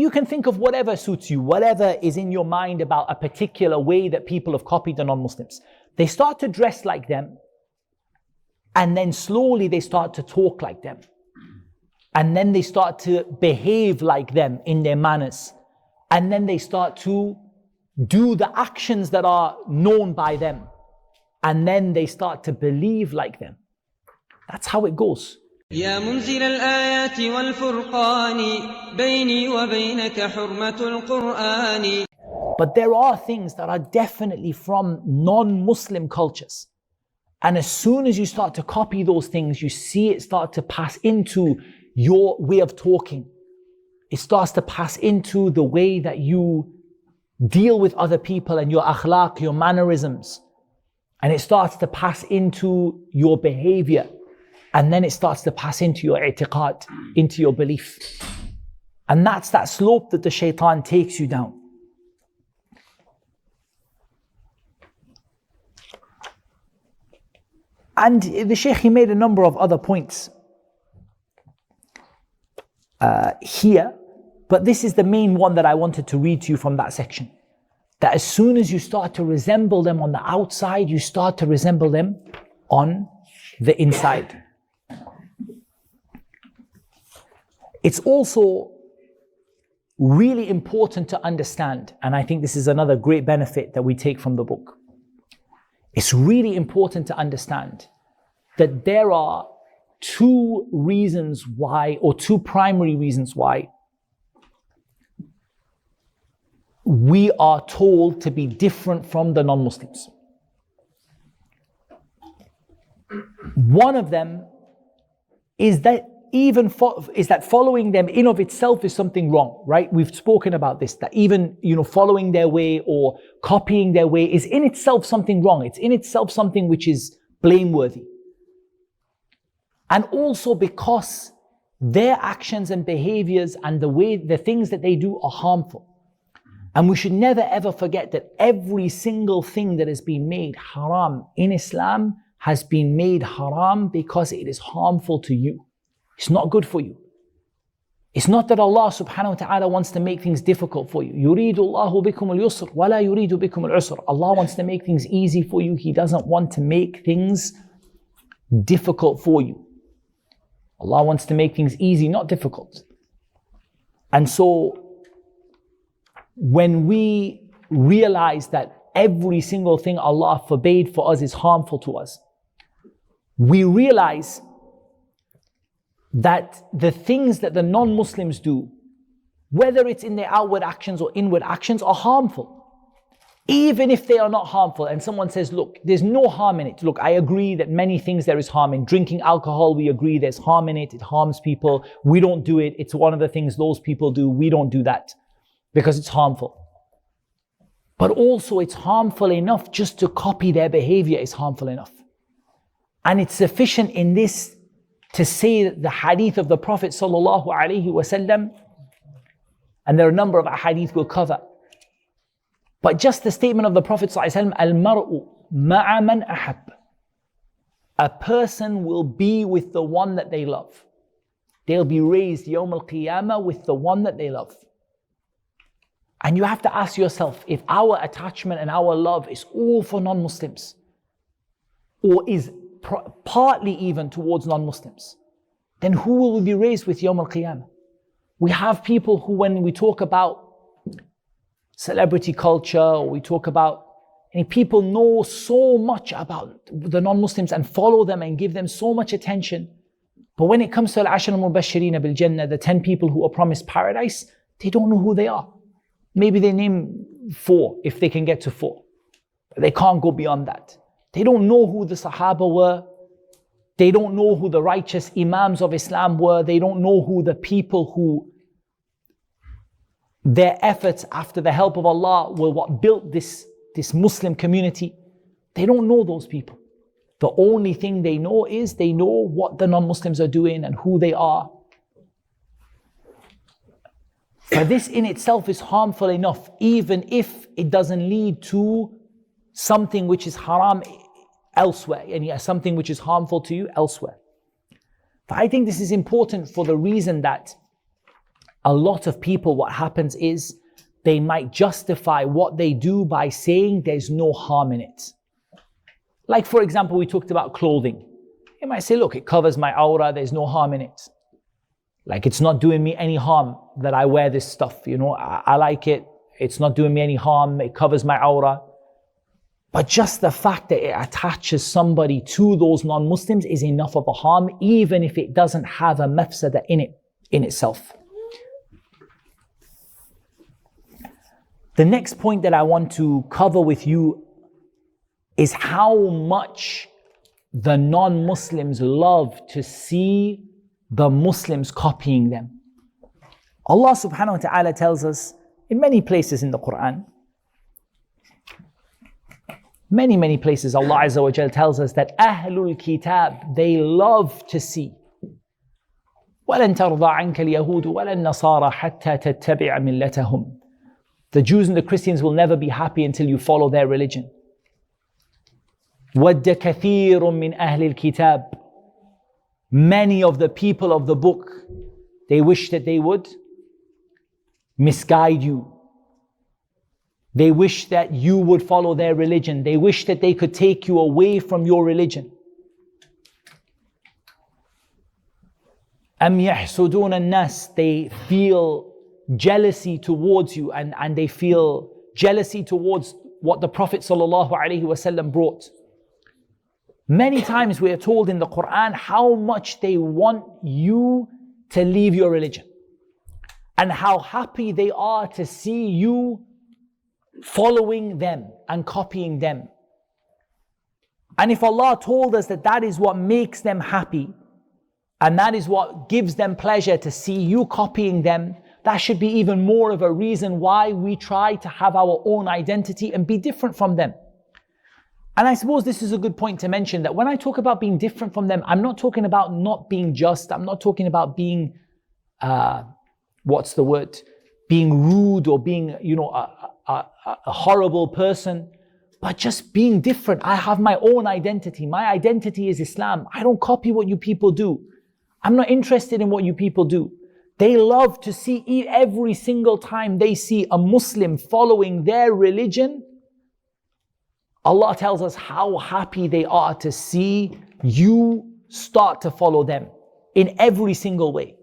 You can think of whatever suits you, whatever is in your mind about a particular way that people have copied the non-Muslims. They start to dress like them, and then slowly they start to talk like them. And then they start to behave like them in their manners. And then they start to do the actions that are known by them. And then they start to believe like them. That's how it goes. يا منزل الآيات والفرقان بيني وبينك حرمة القرآن. But there are things that are definitely from non-Muslim cultures. And as soon as you start to copy those things, you see it start to pass into your way of talking. It starts to pass into the way that you deal with other people and your akhlaq, your mannerisms. And it starts to pass into your behavior. And then it starts to pass into your i'tiqad, into your belief. And that's that slope that the shaitan takes you down. And the Shaykh, he made a number of other points here, but this is the main one that I wanted to read to you from that section. That as soon as you start to resemble them on the outside, you start to resemble them on the inside. It's also really important to understand, and I think this is another great benefit that we take from the book. It's really important to understand that there are two reasons why, or two primary reasons why, we are told to be different from the non-Muslims. One of them is that following them in of itself is something wrong, right? We've spoken about this, that even, following their way or copying their way is in itself something wrong. It's in itself something which is blameworthy. And also because their actions and behaviors and the things that they do are harmful. And we should never ever forget that every single thing that has been made haram in Islam has been made haram because it is harmful to you. It's not good for you. It's not that Allah subhanahu wa ta'ala wants to make things difficult for you. يُرِيدُ اللَّهُ بِكُمُ الْيُسْرَ وَلَا يُرِيدُ بِكُمُ الْعُسْرَ. Allah wants to make things easy for you. He doesn't want to make things difficult for you. Allah wants to make things easy, not difficult. And so, when we realize that every single thing Allah forbade for us is harmful to us, we realize that the things that the non-Muslims do, whether it's in their outward actions or inward actions, are harmful. Even if they are not harmful, and someone says, look, there's no harm in it. Look, I agree that many things there is harm in. Drinking alcohol, we agree there's harm in it. It harms people. We don't do it. It's one of the things those people do. We don't do that because it's harmful. But also it's harmful enough just to copy their behavior is harmful enough. And it's sufficient in this to say that the hadith of the Prophet sallallahu alaihi wasallam, and there are a number of hadith we'll cover, but just the statement of the Prophet sallallahu alaihi wasallam, al-mar'u ma'a man ahab. A person will be with the one that they love. They'll be raised yawm al-qiyamah with the one that they love. And you have to ask yourself, if our attachment and our love is all for non-Muslims, or is partly even towards non-Muslims, then who will we be raised with Yawm al-Qiyamah? We have people who, when we talk about celebrity culture, or we talk about, people know so much about the non-Muslims and follow them and give them so much attention. But when it comes to al-Ashar al-Mubashireen bil-Jannah, the 10 people who are promised paradise, they don't know who they are. Maybe they name 4 if they can get to 4. But they can't go beyond that. They don't know who the Sahaba were. They don't know who the righteous Imams of Islam were. They don't know who the people who their efforts after the help of Allah were what built this Muslim community. They don't know those people. The only thing they know is they know what the non-Muslims are doing and who they are. But this in itself is harmful enough, even if it doesn't lead to something which is haram elsewhere, and something which is harmful to you elsewhere. But I think this is important for the reason that a lot of people, what happens is they might justify what they do by saying there's no harm in it. Like for example, we talked about clothing. You might say, look, it covers my aura, there's no harm in it. Like it's not doing me any harm that I wear this stuff, I like it. It's not doing me any harm, it covers my aura. But just the fact that it attaches somebody to those non-Muslims is enough of a harm, even if it doesn't have a mafsada in itself. The next point that I want to cover with you is how much the non-Muslims love to see the Muslims copying them. Allah subhanahu wa ta'ala tells us in many places in the Quran, many places, Allah Azza wa Jal tells us that Ahlul Kitab, they love to see. وَلَن تَرْضَى عَنْكَ الْيَهُودُ وَلَا النَّصَارَى حَتَّى تَتَّبِعَ مِلَّتَهُمْ. The Jews and the Christians will never be happy until you follow their religion. وَدَّ كَثِيرٌ مِّنْ أَهْلِ الْكِتَابِ. Many of the people of the book, they wish that they would misguide you. They wish that you would follow their religion. They wish that they could take you away from your religion. أَمْ يَحْسُدُونَ النَّاسِ. They feel jealousy towards you and they feel jealousy towards what the Prophet ﷺ brought. Many times we are told in the Quran how much they want you to leave your religion and how happy they are to see you following them and copying them. And if Allah told us that that is what makes them happy and that is what gives them pleasure to see you copying them, that should be even more of a reason why we try to have our own identity and be different from them. And I suppose this is a good point to mention that when I talk about being different from them, I'm not talking about not being just. I'm not talking about being, being rude or being, a horrible person, but just being different. I have my own identity. My identity is Islam. I don't copy what you people do. I'm not interested in what you people do. They love to see every single time they see a Muslim following their religion, Allah tells us how happy they are to see you start to follow them in every single way.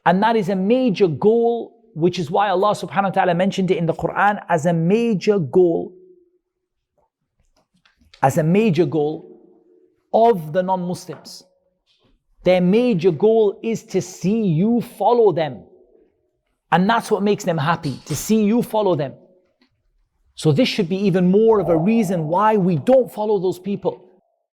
And that is a major goal, which is why Allah subhanahu wa ta'ala mentioned it in the Quran as a major goal of the non-Muslims. Their major goal is to see you follow them. And that's what makes them happy, to see you follow them. So this should be even more of a reason why we don't follow those people.